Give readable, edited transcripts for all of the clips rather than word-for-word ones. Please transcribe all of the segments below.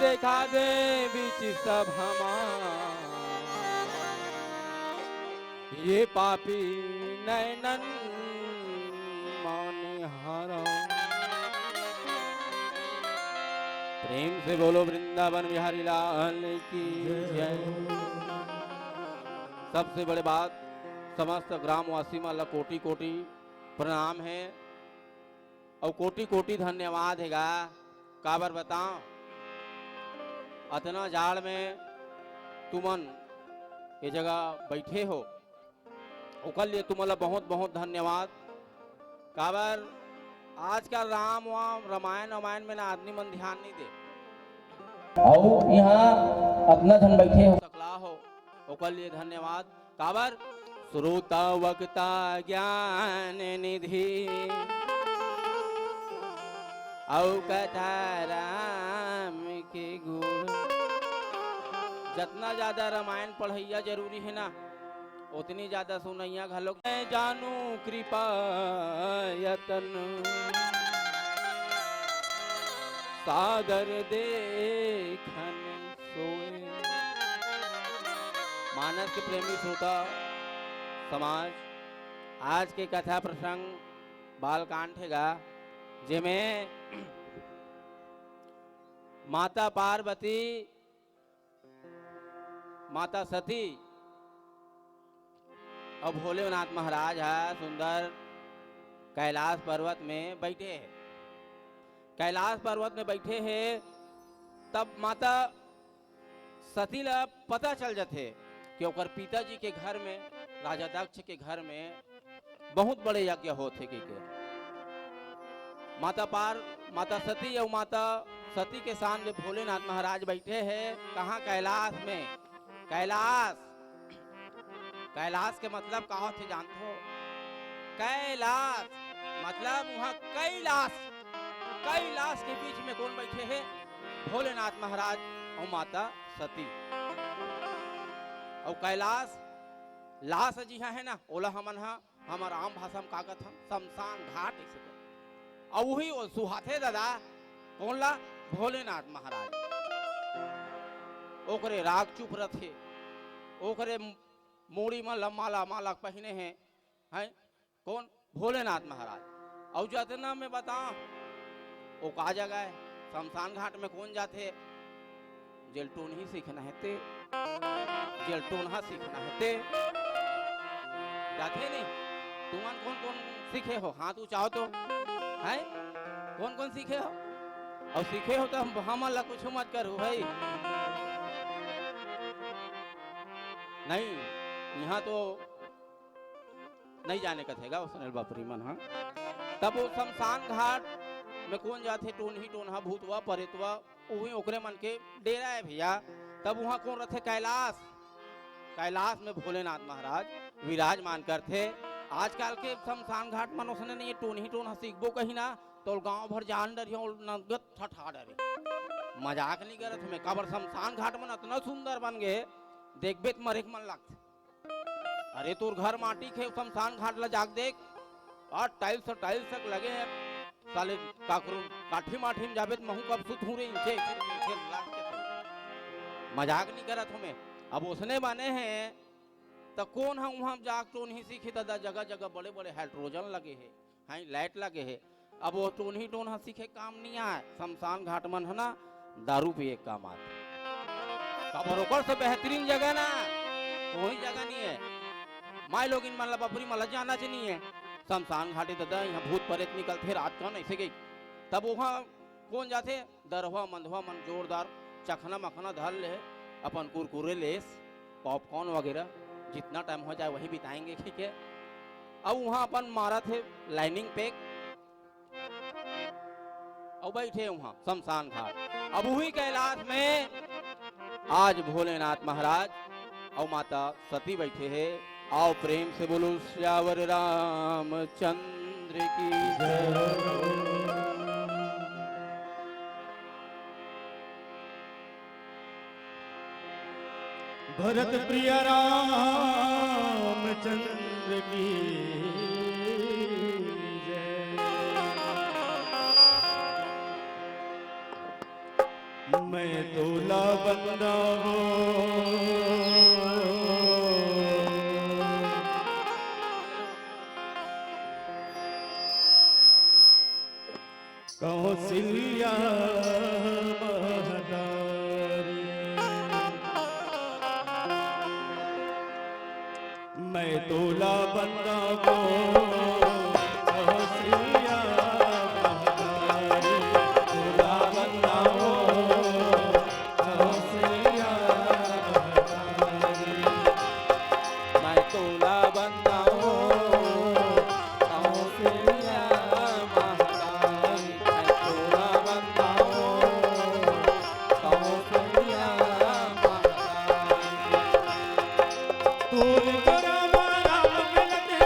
देखा दे बीच सभा ये पापी नैनन माने हारा। प्रेम से बोलो वृंदावन बिहारी लाल की जय। सबसे बड़े बात समस्त ग्रामवासी माला कोटि कोटि प्रणाम है और कोटि कोटि धन्यवाद हैगा। काबर बताओ अतना जाड़ में तुमन ये जगह बैठे हो ओकर लिए तुम्हारा बहुत बहुत धन्यवाद। काबर आजकल राम रामायण रामायण में ना आदमी मन ध्यान नहीं दे और यहाँ अपना धन बैठे हो सकला हो ओकर लिए धन्यवाद। काबर श्रोता वक्ता ज्ञान निधि औ कथा राम के गुण। जितना ज्यादा रामायण पढ़ैया जरूरी है ना उतनी ज्यादा सुनैया घलो जानू कृपा यतन सागर देखन सोए। मानस के प्रेमी श्रोता समाज आज के कथा प्रसंग बालकांड हैगा जिसमें माता पार्वती माता सती और भोलेनाथ महाराज है सुंदर कैलाश पर्वत में बैठे हैं। कैलाश पर्वत में बैठे हैं तब माता सती ला पता चल जाते कि ओकर पिताजी के घर में राजा दक्ष के घर में बहुत बड़े यज्ञ होते के माता सती और माता सती के सामने भोलेनाथ महाराज बैठे हैं। कहाँ कैलाश में। कैलाश के मतलब कहा थे जानते हो। कैलाश मतलब वहाँ कैलाश के बीच में कौन बैठे हैं भोलेनाथ महाराज और माता सती। और कैलाश लाश जी है ना ओला हमन हमार आम भाषा में कागत हम शमशान घाट ऐसे और वही सुहाथे दादा कौन ला भोलेनाथ महाराज। ओकरे राग चुप रथे ओकरे मोड़ी में माला माला पहने हैं कौन भोलेनाथ महाराज। और जितना में बताओ वो का जगह है शमशान घाट में कौन जाते जेलटोन ही सीखना है ते जेलटोन सीखना है ते जाते नहीं। तुमन कौन कौन सीखे हो हाथ ऊंचाओ तो है कौन कौन सीखे हो और सीखे हो तो हम ला कुछ मत करो भाई। नहीं यहाँ तो नहीं जाने का थेगा सुनील बापरी मन। हाँ तब वो शमशान घाट में कौन जाते टोन ही टोनहा भूतवा परेतवा वही ओकरे मन के डेरा है भैया। तब वहाँ कौन रहते कैलाश में भोलेनाथ महाराज विराजमान करते। आजकल के शमशान घाट मनुष्य नहीं टोन ही टोन सीखबो कहीं ना तो गांव भर जान डरियो नगत ठठा डरे मजाक नहीं करत हमें। काबर शमशान घाट में इतना सुंदर बन गए देखबे तो मरे मन लगते। अरे तोर घर माटी के शमशान घाट ला जाग देख और टाइल्स तक लगे हैं साले काकरू काठी माठी में जाबे तो महू कब सुत हूं रे इंचे मजाक नहीं करत हमें। अब उसने बने हैं तो कौन हम वहां जाग टोन ही सीखे दादा जगह जगह बड़े बड़े हाइड्रोजन लगे हैं लाइट लगे है। अब वो टोन ही टोन सीखे काम नहीं आए शमशान घाट मन है ना दारू पिए काम आते। खबर से बेहतरीन जगह ना कोई जगह नहीं है। माई लोग इन मतलब बपरी मतलब जाना चाहिए है शमशान घाटी दादा यहाँ भूत प्रेत निकलते रात कौन ऐसे गई। तब वहाँ कौन जाते दरवा मंधवा मन जोरदार चखना मखना धर ले अपन कुरकुरे लेस पॉपकॉर्न वगैरह जितना टाइम हो जाए वही बिताएंगे ठीक है। अब वहाँ अपन मारा थे लाइनिंग पैक और बैठे वहाँ शमशान घाट। अब वही कैलाश में आज भोलेनाथ महाराज और माता सती बैठे हैं। आओ प्रेम से बोलो श्यावर रामचंद्र की जय। भरत प्रिय रामचंद्र की जय। मैं तोला बंदा कौशल्या महतारी, मैं तोला बंदा को कौशल्या महतारी, तोला बंदा को कौशल्या महतारी, मैं तोला बंदा हूँ कौशल्या महतारी, मैं तोला बंदा हूँ कौशल्या महतारी। तूल करा मारा मिलते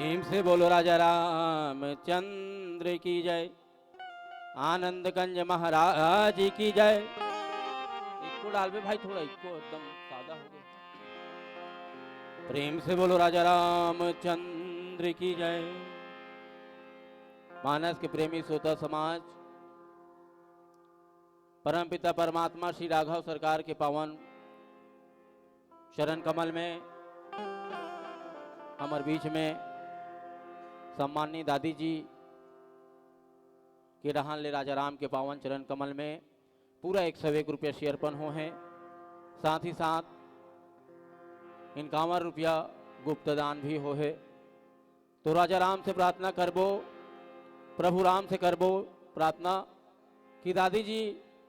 प्रेम से बोलो राजा रामचंद्र की जय। आनंद गंज महाराज की जय। इसको डाल बे भाई, थोड़ा इसको एकदम सादा हो गया। प्रेम से बोलो राजा रामचंद्र की जय। मानस के प्रेमी श्रोता समाज, परम पिता परमात्मा श्री राघव सरकार के पावन शरण कमल में हमारे बीच में सम्माननीय दादी जी के रहन ले राजा राम के पावन चरण कमल में पूरा 101 रुपया से अर्पण हो है। साथ ही साथ 51 रुपया गुप्त दान भी हो है। तो राजा राम से प्रार्थना करबो, प्रभु राम से करबो प्रार्थना कि दादी जी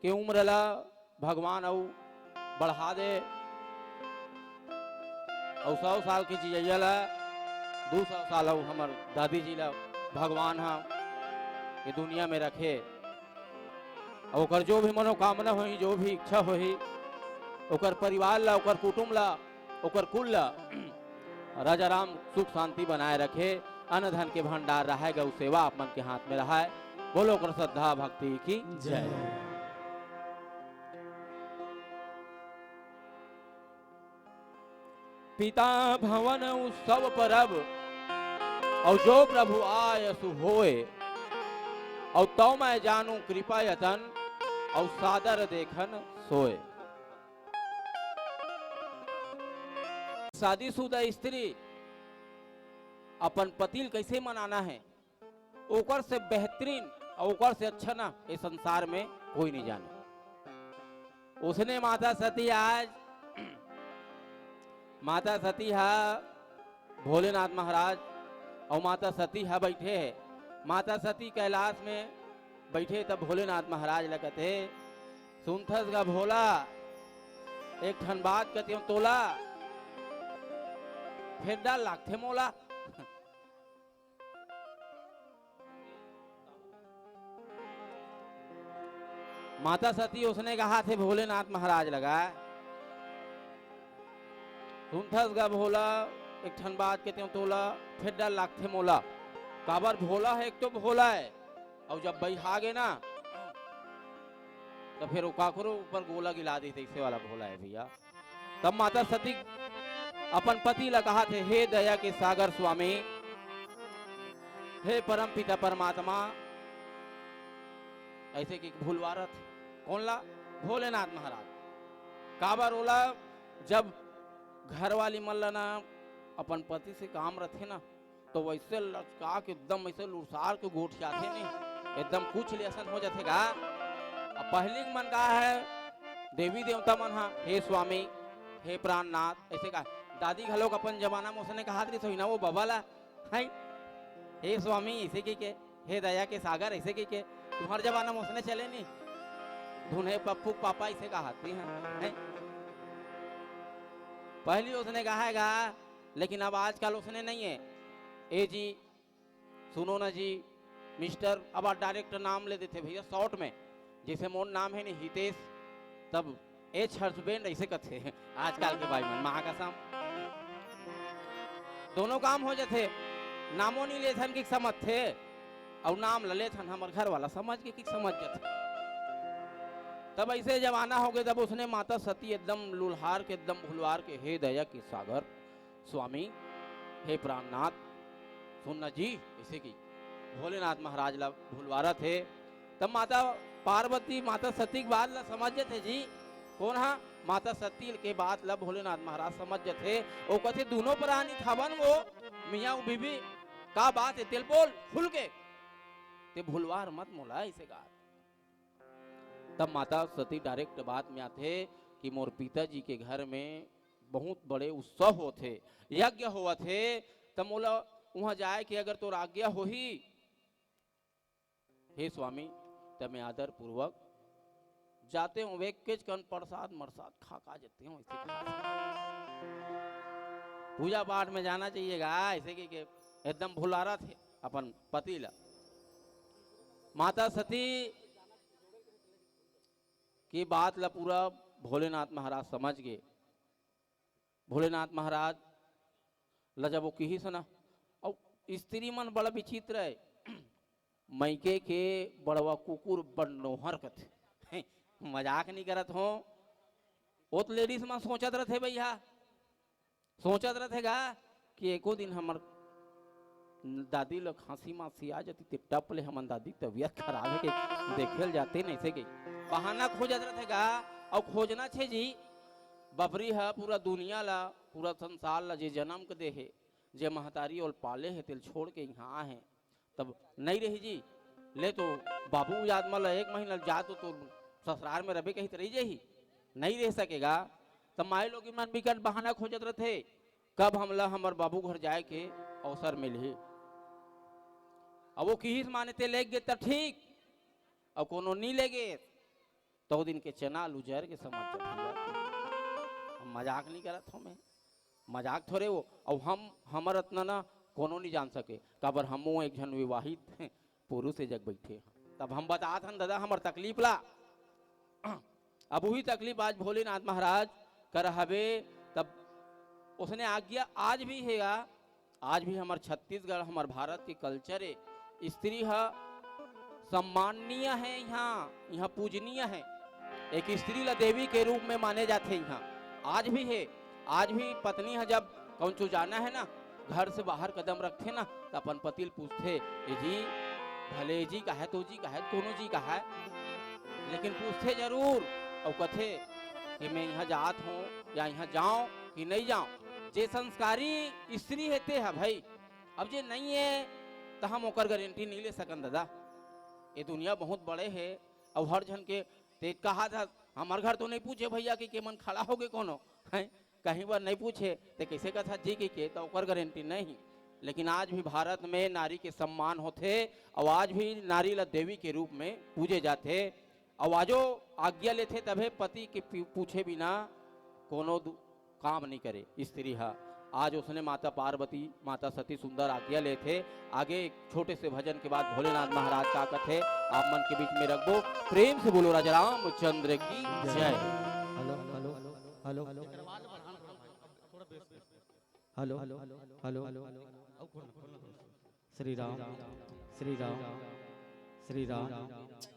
के उम्र ला भगवान औ बढ़ा दे, और 100 साल की जिया ला 200 साल औ हमर दादी जी ला भगवान हाँ ये दुनिया में रखे। और ओकर जो भी मनोकामना होई, जो भी इच्छा होई, ओकर परिवार ला, ओकर कुटुंब ला, ओकर कुल ला राजा राम सुख शांति बनाए रखे। अन्न धन के भंडार रहे, गौ सेवा आप मन के हाथ में रहा है। बोलो ओकर श्रद्धा भक्ति की जय। पिता भवन उत्सव परब और जो प्रभु आय सु होए, और तो मैं जानू कृपा यतन और सादर देखन सोए। शादीशुदा स्त्री अपन पति कैसे मनाना है, ओकर से बेहतरीन और ओकर से अच्छा ना इस संसार में कोई नहीं जाने। उसने माता सती आज माता सती हा भोलेनाथ महाराज और माता सती हा बैठे है। माता सती कैलाश में बैठे तब भोलेनाथ महाराज लगते सुनथस का भोला एक ठन बात कहते हो तोला फिर डाल लागते मोला। माता सती उसने कहा थे भोलेनाथ महाराज लगा सुनथस गा भोला एक ठन बात कहते हो तोला फिर डाल लागते मोला। काबर भोला है, एक तो भोला है, और जब बैहागे ना तो फिर काकरो ऊपर गोला गिला दी, ऐसे वाला भोला है भैया। तब माता सती अपन पति ला कहा थे, हे दया के सागर स्वामी, हे परम पिता परमात्मा, ऐसे की भूलवारत कौन ला भोलेनाथ महाराज। काबर ओला जब घर वाली मल्ला ना अपन पति से काम रखे ना तो वैसे लचका के एकदम ऐसे लुसार के गोठियाथे नहीं, एकदम कुछ लेसन हो जाते का। अब पहले मन का है देवी देवता मन हा, हे स्वामी, हे प्राणनाथ, ऐसे का दादी घलोक अपन जमाना में उसने कहा थी सोई ना वो बबाला है, हे स्वामी ऐसे के हे दया के सागर ऐसे के तुम्हारे जमाना में उसने चले नहीं धुने पप्पू पापा ऐसे कहा है। पहली उसने कहा, लेकिन अब आजकल उसने नहीं है। ए जी सुनो ना जी मिस्टर, अब आप डायरेक्ट नाम ले देते भैया शॉर्ट में, जैसे मोर नाम है नहीं हितेश, तब एच हस्बैंड ऐसे कहते हैं आजकल के भाई मन महाकसम दोनों काम हो जाते। नामों नहीं लेथन की समझ थे और नाम लेथन हमारे घर वाला समझ के समझ जाते। तब ऐसे जमाना हो गए, तब उसने माता सती एकदम लुल्हार के एकदम भुलवार के, हे दया के सागर स्वामी, हे प्राणनाथ, सुनना जी ऐसे की भोलेनाथ महाराज ला भूलवारा थे। तब माता पार्वती माता सती की बात ला समझ थे जी, कौन हा माता सती के बात ला भोलेनाथ महाराज समझ थे। वो कहते दोनों प्राणी थावन वो मियाँ बीबी का बात है, तिल बोल खुल के ते भूलवार मत मोला ऐसे कहा। तब माता सती डायरेक्ट बात में आते कि मोर पिताजी के घर में बहुत बड़े उत्सव होते, यज्ञ हुआ थे, तब मोला वहां जाए कि अगर तो आज्ञा हो ही, हे स्वामी, तब मैं आदर पूर्वक जाते हूँ, वे केच कन प्रसाद मरसाद खा जाते हूँ। पूजा पाठ में जाना चाहिएगा ऐसे कि एकदम भुलारा थे अपन पति ला। माता सती की बात ला पूरा भोलेनाथ महाराज समझ गए। भोलेनाथ महाराज ला जब वो कही सुना और स्त्री मन बड़ा विचित्र है। मैके के बड़वा कुकुर बनोहर कथे हैं, मजाक नहीं करत हो। वो तो लेडीज में सोचत रहे भैया, सोचत रहेगा कि एको दिन हमर दादी लोग खांसी मासी आ जाती ते टप ले हमन दादी तबीयत खराब है के देखेल जाते नहीं से के बहाना खोजत रहेगा। और खोजना छे जी बबरी है पूरा दुनिया ला पूरा संसार ला जे जन्म के दे है जे महतारी और पाले है तिल छोड़ के यहाँ है तब नहीं रही जी। ले तो बाबू याद मतलब 1 महीना जा तो ससुराल में रबे कहीं रही जाही नहीं रह सकेगा। तब माए लोग मन बिकट बहाना खोजत रहे कब हमला हमार बाबू घर जाए के अवसर मिले। अब वो किस माने ते ले गए तो ठीक और कोनो नहीं ले गए तो दिन के चना लुजर के समझ हम मजाक नहीं करत हो। मैं मजाक थोड़े वो और हम हमार इतना ना कोनो नहीं जान सके काबर हम एक जन विवाहित पुरुष से जग बैठे। तब हम बतात हन दादा हमार तकलीफ ला। अब वही तकलीफ आज भोलेनाथ महाराज कर हवे। तब उसने आज्ञा आज भी हैगा, आज भी हमार छत्तीसगढ़ हमार भारत के कल्चर है स्त्री सम्माननीय है, यहाँ पूजनीय है। एक स्त्री ला देवी के रूप में माने जाते यहाँ आज भी है। आज भी पत्नी है जब कौन चो जाना है ना घर से बाहर कदम रखते ना तो अपन पति पूछते ए जी भले जी का है तो जी का है कोनो जी का है लेकिन पूछते जरूर और कथे कि मैं यहाँ जात हूँ या यहाँ जाऊँ कि नहीं जाऊँ। जे संस्कारी स्त्री हेते है भाई, अब जे नहीं है तो हम ओकर गारंटी नहीं ले सकन दादा। ये दुनिया बहुत बड़े है और हर जन के ते कहा था हमार घर तो नहीं पूछे भैया कि के मन खड़ा हो गए कोनो है कहीं बार नहीं पूछे तो कैसे कथा जी के तो ओकर गारंटी नहीं। लेकिन आज भी भारत में नारी के सम्मान होते और आज भी नारी ला देवी के रूप में पूजे जाते। आवाजो आज्ञा लेते तभे पति के पूछे बिना कोनो काम नहीं करे स्त्री हा। आज उसने माता पार्वती माता सती सुंदर आज्ञा लेते। आगे एक छोटे से भजन के बाद भोलेनाथ महाराज का कथे आप मन के बीच में रख दो। प्रेम से बोलो राजा रामचंद्र की जय। Hello hello hello hello hello hello Shri Ram Shri Ram Shri Ram.